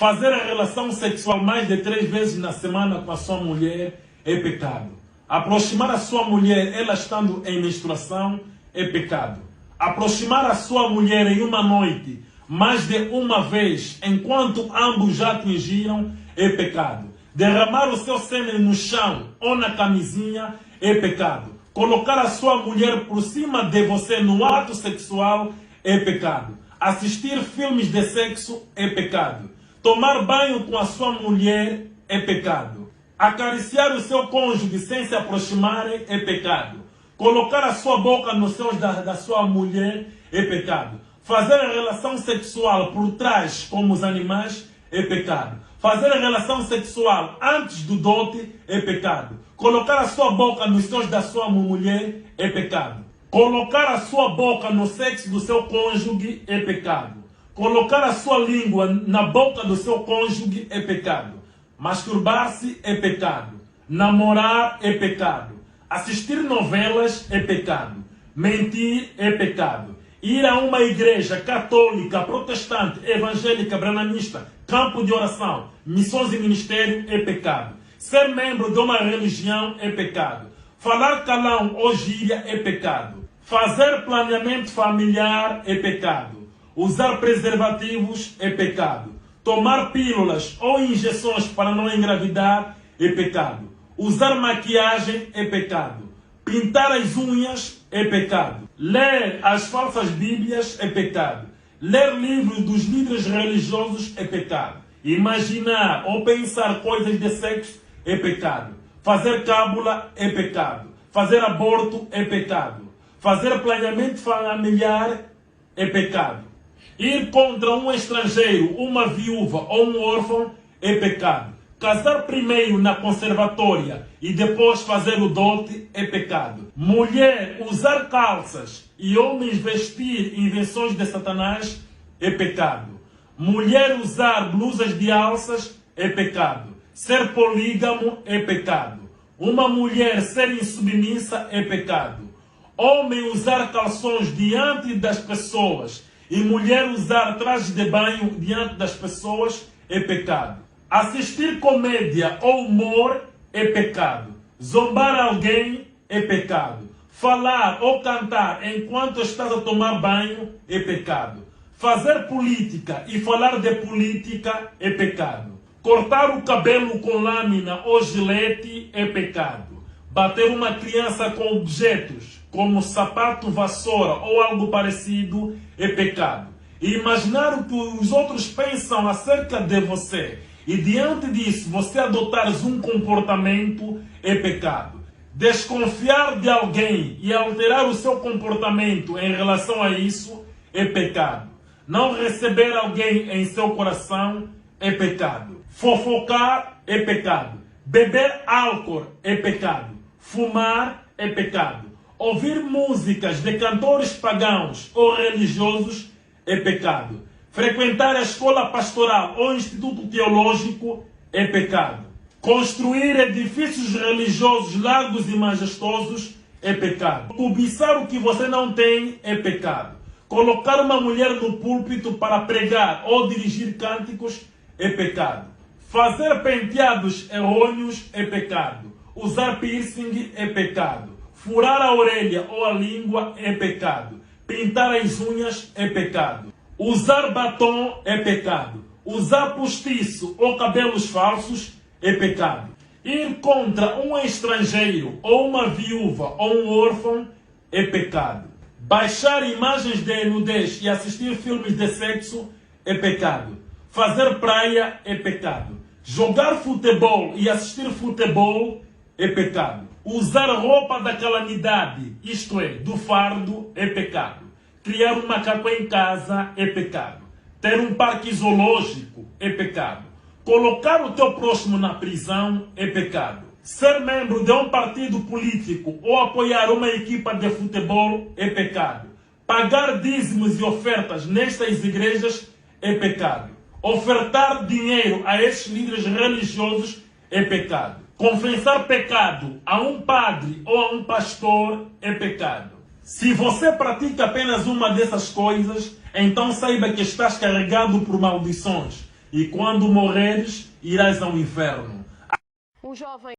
Fazer a relação sexual mais de 3 vezes na semana com a sua mulher é pecado. Aproximar a sua mulher, ela estando em menstruação, é pecado. Aproximar a sua mulher em uma noite, mais de uma vez, enquanto ambos já atingiram, é pecado. Derramar o seu sêmen no chão ou na camisinha é pecado. Colocar a sua mulher por cima de você no ato sexual é pecado. Assistir filmes de sexo é pecado. Tomar banho com a sua mulher é pecado. Acariciar o seu cônjuge sem se aproximarem é pecado. Colocar a sua boca nos seus da sua mulher é pecado. Fazer a relação sexual por trás, como os animais, é pecado. Fazer a relação sexual antes do dote é pecado. Colocar a sua boca nos seus da sua mulher é pecado. Colocar a sua boca no sexo do seu cônjuge é pecado. Colocar a sua língua na boca do seu cônjuge é pecado. Masturbar-se é pecado. Namorar é pecado. Assistir novelas é pecado. Mentir é pecado. Ir a uma igreja católica, protestante, evangélica, branamista, campo de oração, missões e ministério é pecado. Ser membro de uma religião é pecado. Falar calão ou gíria é pecado. Fazer planeamento familiar é pecado. Usar preservativos é pecado. Tomar pílulas ou injeções para não engravidar é pecado. Usar maquiagem é pecado. Pintar as unhas é pecado. Ler as falsas bíblias é pecado. Ler livros dos líderes religiosos é pecado. Imaginar ou pensar coisas de sexo é pecado. Fazer cábula é pecado. Fazer aborto é pecado. Fazer planeamento familiar é pecado. Ir contra um estrangeiro, uma viúva ou um órfão é pecado. Casar primeiro na conservatória e depois fazer o dote é pecado. Mulher usar calças e homens vestir invenções de Satanás é pecado. Mulher usar blusas de alças é pecado. Ser polígamo é pecado. Uma mulher ser insubmissa é pecado. Homem usar calções diante das pessoas e mulher usar trajes de banho diante das pessoas é pecado. Assistir comédia ou humor é pecado. Zombar alguém é pecado. Falar ou cantar enquanto estás a tomar banho é pecado. Fazer política e falar de política é pecado. Cortar o cabelo com lâmina ou gilete é pecado. Bater uma criança com objetos como sapato, vassoura ou algo parecido é pecado. E imaginar o que os outros pensam acerca de você e diante disso você adotares um comportamento é pecado. Desconfiar de alguém e alterar o seu comportamento em relação a isso é pecado. Não receber alguém em seu coração é pecado. Fofocar é pecado. Beber álcool é pecado. Fumar é pecado. Ouvir músicas de cantores pagãos ou religiosos é pecado. Frequentar a escola pastoral ou instituto teológico é pecado. Construir edifícios religiosos largos e majestosos é pecado. Cobiçar o que você não tem é pecado. Colocar uma mulher no púlpito para pregar ou dirigir cânticos é pecado. Fazer penteados errôneos é pecado. Usar piercing é pecado. Furar a orelha ou a língua é pecado. Pintar as unhas é pecado. Usar batom é pecado. Usar postiço ou cabelos falsos é pecado. Ir contra um estrangeiro ou uma viúva ou um órfão é pecado. Baixar imagens de nudez e assistir filmes de sexo é pecado. Fazer praia é pecado. Jogar futebol e assistir futebol é pecado. Usar roupa da calamidade, isto é, do fardo, é pecado. Criar um macaco em casa é pecado. Ter um parque zoológico é pecado. Colocar o teu próximo na prisão é pecado. Ser membro de um partido político ou apoiar uma equipa de futebol é pecado. Pagar dízimos e ofertas nestas igrejas é pecado. Ofertar dinheiro a estes líderes religiosos é pecado. Confessar pecado a um padre ou a um pastor é pecado. Se você pratica apenas uma dessas coisas, então saiba que estás carregado por maldições. e quando morreres, irás ao inferno. Um jovem